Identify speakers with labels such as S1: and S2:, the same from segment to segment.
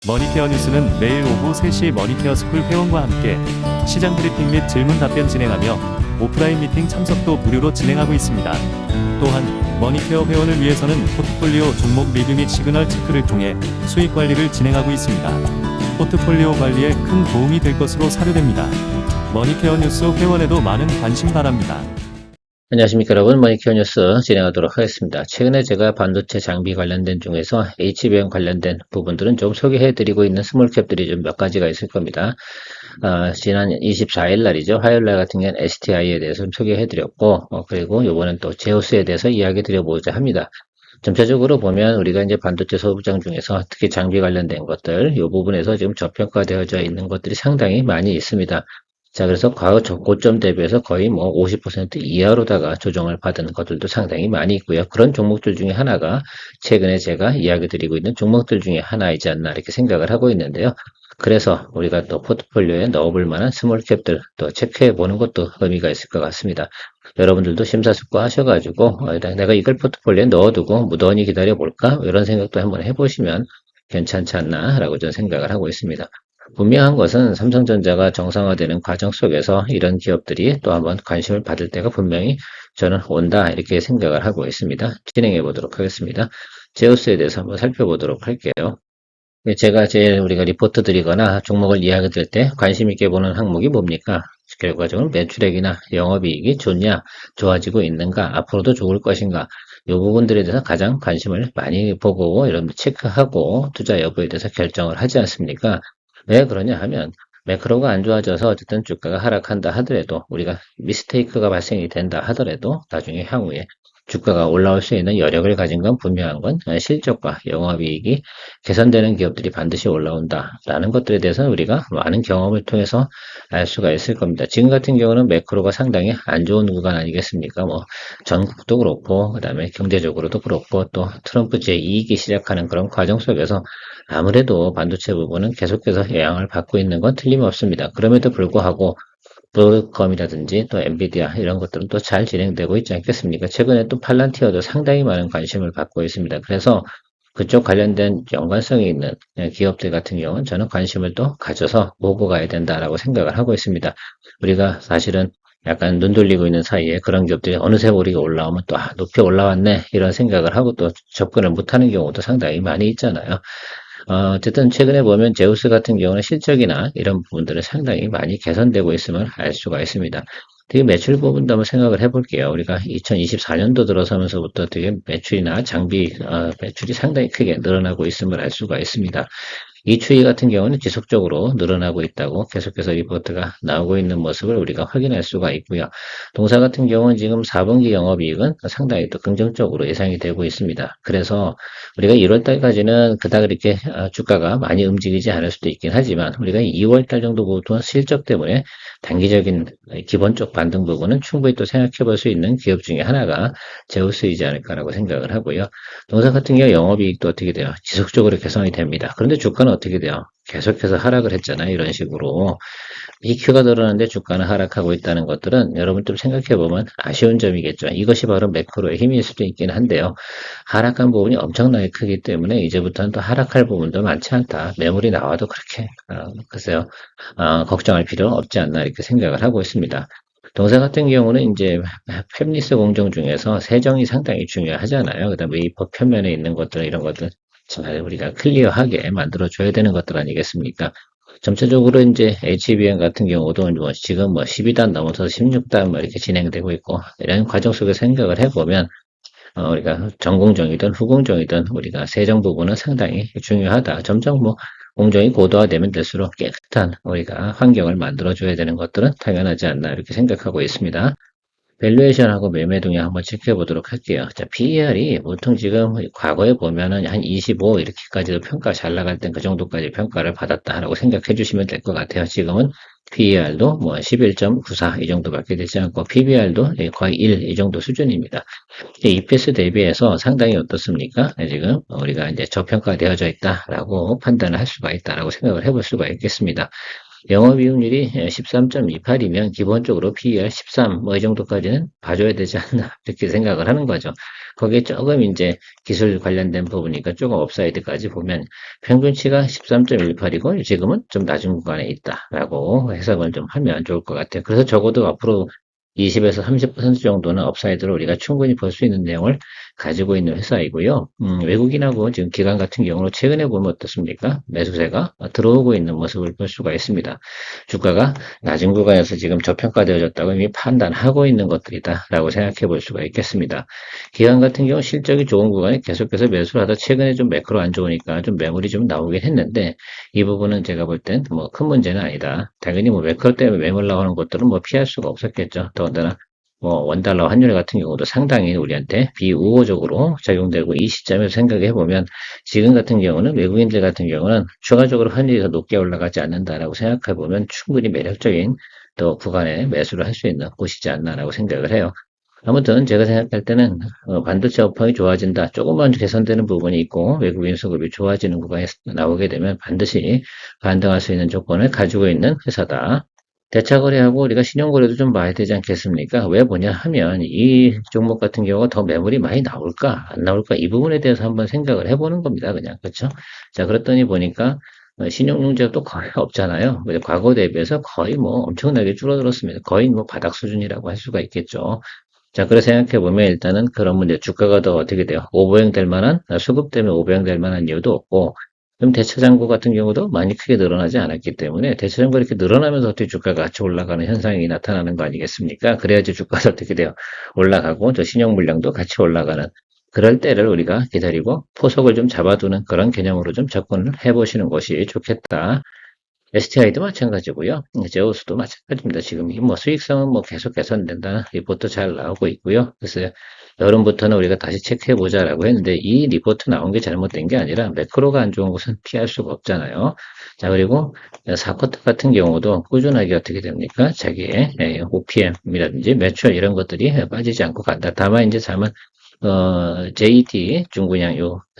S1: 머니케어 뉴스는 매일 오후 3시 머니케어 스쿨 회원과 함께 시장 브리핑 및 질문 답변 진행하며 오프라인 미팅 참석도 무료로 진행하고 있습니다. 또한 머니케어 회원을 위해서는 포트폴리오 종목 리뷰 및 시그널 체크를 통해 수익 관리를 진행하고 있습니다. 포트폴리오 관리에 큰 도움이 될 것으로 사료됩니다. 머니케어 뉴스 회원에도 많은 관심 바랍니다.
S2: 안녕하십니까 여러분, 머니케어 뉴스 진행하도록 하겠습니다. 최근에 제가 반도체 장비 관련된 중에서 HBM 관련된 부분들은 좀 소개해드리고 있는 스몰캡들이 좀 몇 가지가 있을 겁니다. 지난 24일 날이죠. 화요일 날 같은 경우는 STI에 대해서 좀 소개해드렸고, 그리고 요번엔 또 제우스에 대해서 이야기 드려보자 합니다. 전체적으로 보면 우리가 이제 반도체 소부장 중에서 특히 장비 관련된 것들, 이 부분에서 지금 저평가되어져 있는 것들이 상당히 많이 있습니다. 자, 그래서 과거 고점 대비해서 거의 뭐 50% 이하로다가 조정을 받은 것들도 상당히 많이 있고요. 그런 종목들 중에 하나가 최근에 제가 이야기 드리고 있는 종목들 중에 하나이지 않나 이렇게 생각을 하고 있는데요. 그래서 우리가 또 포트폴리오에 넣어볼 만한 스몰캡들 또 체크해 보는 것도 의미가 있을 것 같습니다. 여러분들도 심사숙고 하셔가지고 내가 이걸 포트폴리오에 넣어두고 무던히 기다려 볼까? 이런 생각도 한번 해보시면 괜찮지 않나 라고 저는 생각을 하고 있습니다. 분명한 것은 삼성전자가 정상화되는 과정 속에서 이런 기업들이 또 한번 관심을 받을 때가 분명히 저는 온다 이렇게 생각을 하고 있습니다. 진행해 보도록 하겠습니다. 제우스에 대해서 한번 살펴보도록 할게요. 제가 제일 우리가 리포트 드리거나 종목을 이야기 드릴 때 관심 있게 보는 항목이 뭡니까? 결과적으로 매출액이나 영업이익이 좋냐, 좋아지고 있는가, 앞으로도 좋을 것인가, 이 부분들에 대해서 가장 관심을 많이 보고 이런 체크하고 투자 여부에 대해서 결정을 하지 않습니까? 왜 그러냐 하면 매크로가 안 좋아져서 어쨌든 주가가 하락한다 하더라도 우리가 미스테이크가 발생이 된다 하더라도 나중에 향후에 주가가 올라올 수 있는 여력을 가진 건 분명한 건 실적과 영업이익이 개선되는 기업들이 반드시 올라온다라는 것들에 대해서는 우리가 많은 경험을 통해서 알 수가 있을 겁니다. 지금 같은 경우는 매크로가 상당히 안 좋은 구간 아니겠습니까? 뭐 전국도 그렇고 그다음에 경제적으로도 그렇고 또 트럼프 제2기 시작하는 그런 과정 속에서 아무래도 반도체 부분은 계속해서 영향을 받고 있는 건 틀림없습니다. 그럼에도 불구하고 브로드컴이라든지 또 엔비디아 이런 것들은 또 잘 진행되고 있지 않겠습니까? 최근에 또 팔란티어도 상당히 많은 관심을 받고 있습니다. 그래서 그쪽 관련된 연관성이 있는 기업들 같은 경우는 저는 관심을 또 가져서 보고 가야 된다라고 생각을 하고 있습니다. 우리가 사실은 약간 눈 돌리고 있는 사이에 그런 기업들이 어느새 우리가 올라오면 또 높이 올라왔네 이런 생각을 하고 또 접근을 못하는 경우도 상당히 많이 있잖아요. 어쨌든 최근에 보면 제우스 같은 경우는 실적이나 이런 부분들은 상당히 많이 개선되고 있음을 알 수가 있습니다. 되게 매출 부분도 한번 생각을 해볼게요. 우리가 2024년도 들어서면서부터 되게 매출이나 장비 매출이 상당히 크게 늘어나고 있음을 알 수가 있습니다. 이 추이 같은 경우는 지속적으로 늘어나고 있다고 계속해서 리포트가 나오고 있는 모습을 우리가 확인할 수가 있고요. 동사 같은 경우는 지금 4분기 영업이익은 상당히 또 긍정적으로 예상이 되고 있습니다. 그래서 우리가 1월 달까지는 그닥 이렇게 주가가 많이 움직이지 않을 수도 있긴 하지만 우리가 2월 달 정도부터 실적 때문에 단기적인 기본적 반등 부분은 충분히 또 생각해 볼 수 있는 기업 중에 하나가 제우스이지 않을까라고 생각을 하고요. 동사 같은 경우 영업이익도 어떻게 돼요? 지속적으로 개선이 됩니다. 그런데 주가는 어떻게 돼요? 계속해서 하락을 했잖아요. 이런 식으로. EQ가 늘어나는데 주가는 하락하고 있다는 것들은 여러분 좀 생각해보면 아쉬운 점이겠죠. 이것이 바로 매크로의 힘일 수도 있긴 한데요. 하락한 부분이 엄청나게 크기 때문에 이제부터는 또 하락할 부분도 많지 않다. 매물이 나와도 그렇게 글쎄요. 걱정할 필요는 없지 않나 이렇게 생각을 하고 있습니다. 동사 같은 경우는 이제 팹리스 공정 중에서 세정이 상당히 중요하잖아요. 그다음에 웨이퍼 표면에 있는 것들 이런 것들 잘 우리가 클리어하게 만들어 줘야 되는 것들 아니겠습니까? 전체적으로 이제 HBM 같은 경우도 뭐 지금 뭐 12단 넘어서 16단 뭐 이렇게 진행되고 있고 이런 과정 속에 생각을 해보면 우리가 전공정이든 후공정이든 우리가 세정 부분은 상당히 중요하다. 점점 뭐 공정이 고도화되면 될수록 깨끗한 우리가 환경을 만들어줘야 되는 것들은 당연하지 않나 이렇게 생각하고 있습니다. 밸류에이션하고 매매 동향 한번 체크해 보도록 할게요. 자, PER이 보통 지금 과거에 보면은 한 25 이렇게까지도 평가 잘 나갈 땐 그 정도까지 평가를 받았다라고 생각해 주시면 될 것 같아요. 지금은 PER도 뭐 11.94 이 정도밖에 되지 않고 PBR도 거의 1 이 정도 수준입니다. EPS 대비해서 상당히 어떻습니까? 지금 우리가 이제 저평가되어져 있다라고 판단을 할 수가 있다라고 생각을 해볼 수가 있겠습니다. 영업이익률이 13.28이면 기본적으로 PER 13, 뭐 이 정도까지는 봐줘야 되지 않나, 이렇게 생각을 하는 거죠. 거기에 조금 이제 기술 관련된 부분이니까 조금 업사이드까지 보면 평균치가 13.18이고 지금은 좀 낮은 구간에 있다라고 해석을 좀 하면 좋을 것 같아요. 그래서 적어도 앞으로 20에서 30% 정도는 업사이드로 우리가 충분히 볼 수 있는 내용을 가지고 있는 회사이고요. 외국인하고 지금 기관 같은 경우는 최근에 보면 어떻습니까? 매수세가 들어오고 있는 모습을 볼 수가 있습니다. 주가가 낮은 구간에서 지금 저평가되어졌다고 이미 판단하고 있는 것들이다라고 생각해 볼 수가 있겠습니다. 기관 같은 경우 실적이 좋은 구간에 계속해서 매수를 하다 최근에 좀 매크로 안 좋으니까 좀 매물이 좀 나오긴 했는데 이 부분은 제가 볼 땐 뭐 큰 문제는 아니다. 당연히 뭐 매크로 때문에 매물 나오는 것들은 뭐 피할 수가 없었겠죠. 더군다나 뭐 원달러 환율 같은 경우도 상당히 우리한테 비우호적으로 작용되고 이 시점에서 생각해 보면 지금 같은 경우는 외국인들 같은 경우는 추가적으로 환율이 더 높게 올라가지 않는다라고 생각해 보면 충분히 매력적인 또 구간에 매수를 할 수 있는 곳이지 않나라고 생각을 해요. 아무튼 제가 생각할 때는 반도체 업황이 좋아진다. 조금만 개선되는 부분이 있고 외국인 수급이 좋아지는 구간에 나오게 되면 반드시 반등할 수 있는 조건을 가지고 있는 회사다. 대차거래하고 우리가 신용거래도 좀 봐야 되지 않겠습니까? 왜 보냐 하면 이 종목 같은 경우가 더 매물이 많이 나올까 안 나올까 이 부분에 대해서 한번 생각을 해보는 겁니다. 그냥 그렇죠? 자 그랬더니 보니까 신용융자도 거의 없잖아요. 과거 대비해서 거의 뭐 엄청나게 줄어들었습니다. 거의 뭐 바닥 수준이라고 할 수가 있겠죠. 자, 그래 생각해 보면 일단은 그런 문제, 주가가 더 어떻게 돼요? 오버행 될 만한, 수급 때문에 오버행 될 만한 이유도 없고, 그럼 대차장고 같은 경우도 많이 크게 늘어나지 않았기 때문에 대차장고 이렇게 늘어나면서 어떻게 주가가 같이 올라가는 현상이 나타나는 거 아니겠습니까? 그래야지 주가가 어떻게 돼요? 올라가고, 저 신용 물량도 같이 올라가는 그럴 때를 우리가 기다리고 포석을 좀 잡아두는 그런 개념으로 좀 접근을 해보시는 것이 좋겠다. STI도 마찬가지고요. 제오스도 마찬가지입니다. 지금 뭐 수익성은 뭐 계속 개선된다는 리포트 잘 나오고 있고요. 그래서 여름부터는 우리가 다시 체크해보자라고 했는데 이 리포트 나온 게 잘못된 게 아니라 매크로가 안 좋은 것은 피할 수가 없잖아요. 자, 그리고 4쿼터 같은 경우도 꾸준하게 어떻게 됩니까? 자기의 OPM이라든지 매출 이런 것들이 빠지지 않고 간다. 다만 이제 JT 중분양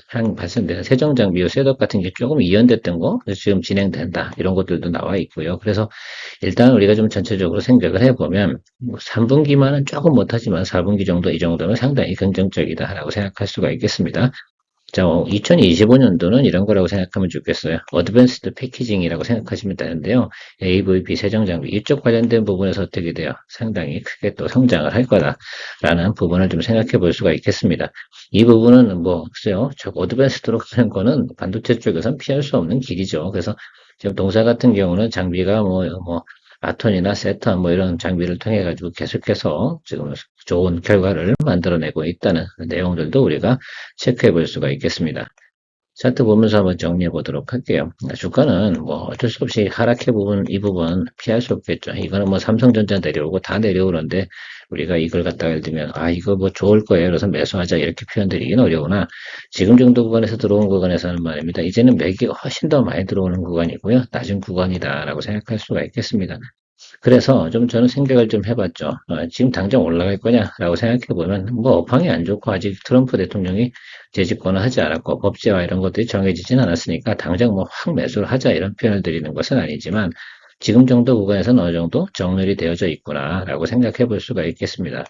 S2: 향 발생되는 세정장비 셋업 같은 게 조금 이연됐던 거 지금 진행된다 이런 것들도 나와 있고요. 그래서 일단 우리가 좀 전체적으로 생각을 해보면 3분기만은 조금 못하지만 4분기 정도 이 정도면 상당히 긍정적이다라고 생각할 수가 있겠습니다. 자, 2025년도는 이런 거라고 생각하면 좋겠어요. 어드밴스드 패키징이라고 생각하시면 되는데요. AVP 세정장비 이쪽 관련된 부분에서 어떻게 돼요? 상당히 크게 또 성장을 할 거다라는 부분을 좀 생각해 볼 수가 있겠습니다. 이 부분은 뭐 글쎄요, 저 어드밴스드로 가는 거는 반도체 쪽에서는 피할 수 없는 길이죠. 그래서 지금 동사 같은 경우는 장비가 아톤이나 세타 뭐 이런 장비를 통해 가지고 계속해서 지금 좋은 결과를 만들어내고 있다는 내용들도 우리가 체크해 볼 수가 있겠습니다. 차트 보면서 한번 정리해 보도록 할게요. 주가는 뭐 어쩔 수 없이 이 부분 피할 수 없겠죠. 이거는 뭐 삼성전자 내려오고 다 내려오는데 우리가 이걸 갖다가 예를 들면 이거 뭐 좋을 거예요. 그래서 매수하자 이렇게 표현드리긴 어려우나 지금 정도 구간에서 들어온 구간에서는 말입니다. 이제는 매기가 훨씬 더 많이 들어오는 구간이고요. 낮은 구간이다라고 생각할 수가 있겠습니다. 그래서 좀 저는 생각을 좀 해봤죠. 지금 당장 올라갈 거냐라고 생각해보면 뭐 업황이 안 좋고 아직 트럼프 대통령이 재집권을 하지 않았고 법제화 이런 것들이 정해지진 않았으니까 당장 뭐 확 매수를 하자 이런 표현을 드리는 것은 아니지만 지금 정도 구간에서는 어느 정도 정렬이 되어져 있구나라고 생각해 볼 수가 있겠습니다.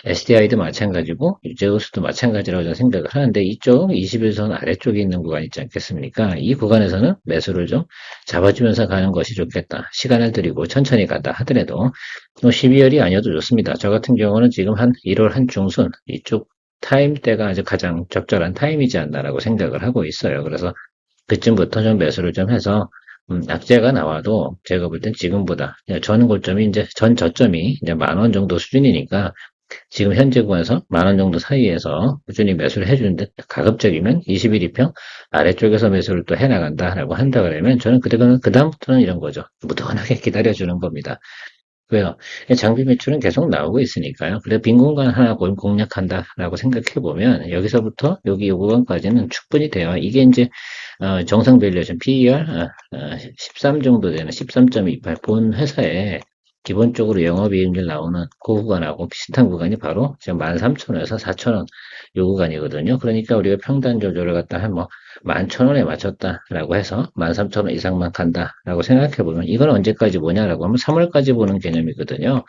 S2: SDI도 마찬가지고 유제우스도 마찬가지라고 저는 생각을 하는데 이쪽 21선 아래쪽에 있는 구간 있지 않겠습니까? 이 구간에서는 매수를 좀 잡아주면서 가는 것이 좋겠다. 시간을 들이고 천천히 간다 하더라도 12월이 아니어도 좋습니다. 저 같은 경우는 지금 한 1월 한 중순 이쪽 타임대가 아주 가장 적절한 타임이지 않나라고 생각을 하고 있어요. 그래서 그쯤부터 좀 매수를 좀 해서 악재가 나와도 제가 볼 땐 지금보다 전 고점이 이제 전 저점이 이제 10,000원 정도 수준이니까 지금 현재 구간에서 10,000원 정도 사이에서 꾸준히 매수를 해주는데 가급적이면 21이평 아래쪽에서 매수를 또 해나간다라고 한다 그러면 저는 그다음부터는 이런 거죠. 무던하게 기다려주는 겁니다. 왜요? 장비 매출은 계속 나오고 있으니까요. 그래 빈 공간 하나 공략한다라고 생각해 보면 여기서부터 여기 요 구간까지는 충분히 돼요. 이게 이제 정상 밸류에이션 PER 13 정도 되는 13.28 본 회사에 기본적으로 영업이익률 나오는 그 구간하고 비슷한 구간이 바로 지금 13,000원에서 4,000원 요 구간이거든요. 그러니까 우리가 평단 조절을 갖다 한 11,000원에 맞췄다라고 해서 13,000원 이상만 간다라고 생각해 보면 이건 언제까지 보냐라고 하면 3월까지 보는 개념이거든요.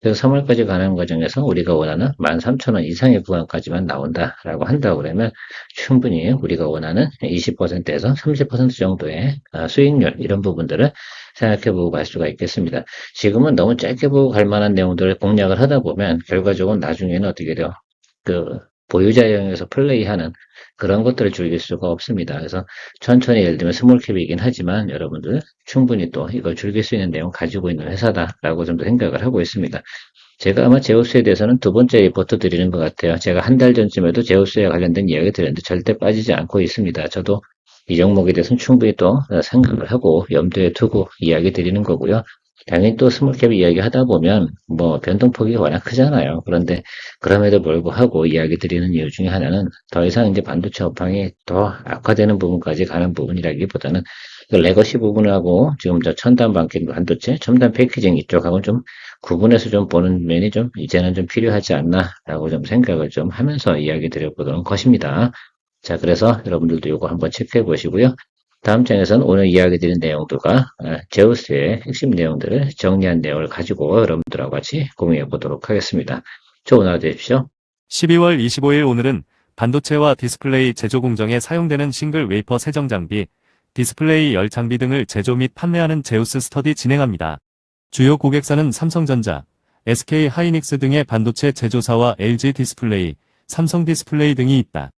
S2: 그래서 3월까지 가는 과정에서 우리가 원하는 13,000원 이상의 구간까지만 나온다라고 한다고 그러면 충분히 우리가 원하는 20%에서 30% 정도의 수익률 이런 부분들을 생각해 보고 갈 수가 있겠습니다. 지금은 너무 짧게 보고 갈 만한 내용들을 공략을 하다 보면 결과적으로 나중에는 어떻게 돼요? 그 보유자 영역에서 플레이하는 그런 것들을 즐길 수가 없습니다. 그래서 천천히 예를 들면 스몰캡이긴 하지만 여러분들 충분히 또 이걸 즐길 수 있는 내용 가지고 있는 회사다라고 좀 더 생각을 하고 있습니다. 제가 아마 제우스에 대해서는 두 번째 리포트 드리는 것 같아요. 제가 한 달 전쯤에도 제우스에 관련된 이야기 드렸는데 절대 빠지지 않고 있습니다. 저도 이 종목에 대해서는 충분히 또 생각을 하고 염두에 두고 이야기 드리는 거고요. 당연히 또 스몰캡 이야기 하다 보면 뭐 변동폭이 워낙 크잖아요. 그런데 그럼에도 불구하고 이야기 드리는 이유 중에 하나는 더 이상 이제 반도체 업황이 더 악화되는 부분까지 가는 부분이라기보다는 그 레거시 부분하고 지금 저 첨단 반도체, 첨단 패키징 이쪽하고는 좀 구분해서 좀 보는 면이 좀 이제는 좀 필요하지 않나라고 좀 생각을 좀 하면서 이야기 드려보도록 것입니다. 자, 그래서 여러분들도 이거 한번 체크해 보시고요. 다음 장에서는 오늘 이야기 드린 내용들과 제우스의 핵심 내용들을 정리한 내용을 가지고 여러분들하고 같이 공유해 보도록 하겠습니다. 좋은 하루 되십시오.
S1: 12월 25일 오늘은 반도체와 디스플레이 제조 공정에 사용되는 싱글 웨이퍼 세정 장비, 디스플레이 열 장비 등을 제조 및 판매하는 제우스 스터디 진행합니다. 주요 고객사는 삼성전자, SK 하이닉스 등의 반도체 제조사와 LG 디스플레이, 삼성 디스플레이 등이 있다.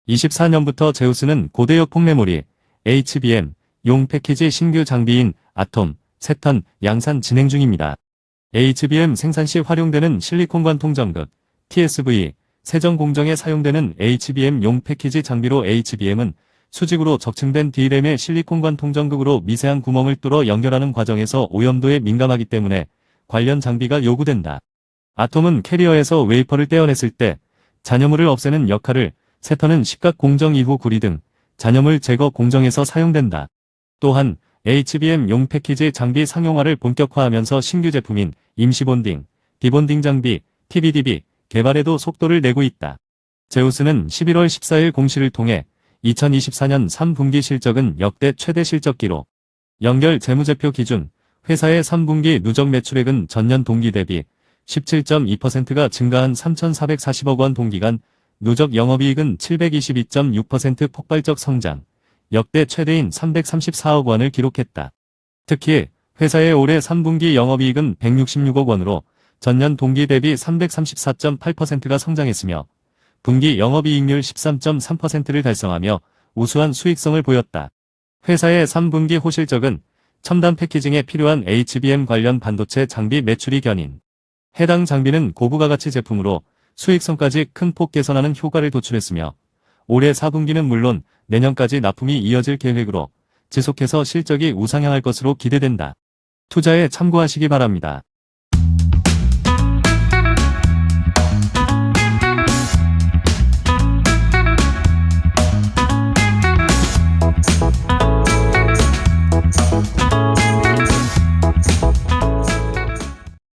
S1: 24년부터 제우스는 고대역 폭메모리, HBM, 용 패키지 신규 장비인 아톰, 세턴, 양산 진행 중입니다. HBM 생산 시 활용되는 실리콘관 통정극, TSV, 세정 공정에 사용되는 HBM 용 패키지 장비로 HBM은 수직으로 적층된 D램의 실리콘관 통정극으로 미세한 구멍을 뚫어 연결하는 과정에서 오염도에 민감하기 때문에 관련 장비가 요구된다. 아톰은 캐리어에서 웨이퍼를 떼어냈을 때 잔여물을 없애는 역할을, 세턴은 식각 공정 이후 구리 등 잔여물 제거 공정에서 사용된다. 또한 HBM 용 패키지 장비 상용화를 본격화하면서 신규 제품인 임시 디본딩 장비, TBDB 개발에도 속도를 내고 있다. 제우스는 11월 14일 공시를 통해 2024년 3분기 실적은 역대 최대 실적 기록. 연결 재무제표 기준, 회사의 3분기 누적 매출액은 전년 동기 대비 17.2%가 증가한 3,440억 원 동기간, 누적 영업이익은 722.6% 폭발적 성장, 역대 최대인 334억 원을 기록했다. 특히 회사의 올해 3분기 영업이익은 166억 원으로 전년 동기 대비 334.8%가 성장했으며 분기 영업이익률 13.3%를 달성하며 우수한 수익성을 보였다. 회사의 3분기 호실적은 첨단 패키징에 필요한 HBM 관련 반도체 장비 매출이 견인. 해당 장비는 고부가 가치 제품으로 수익성까지 큰 폭 개선하는 효과를 도출했으며 올해 4분기는 물론 내년까지 납품이 이어질 계획으로 지속해서 실적이 우상향할 것으로 기대된다. 투자에 참고하시기 바랍니다.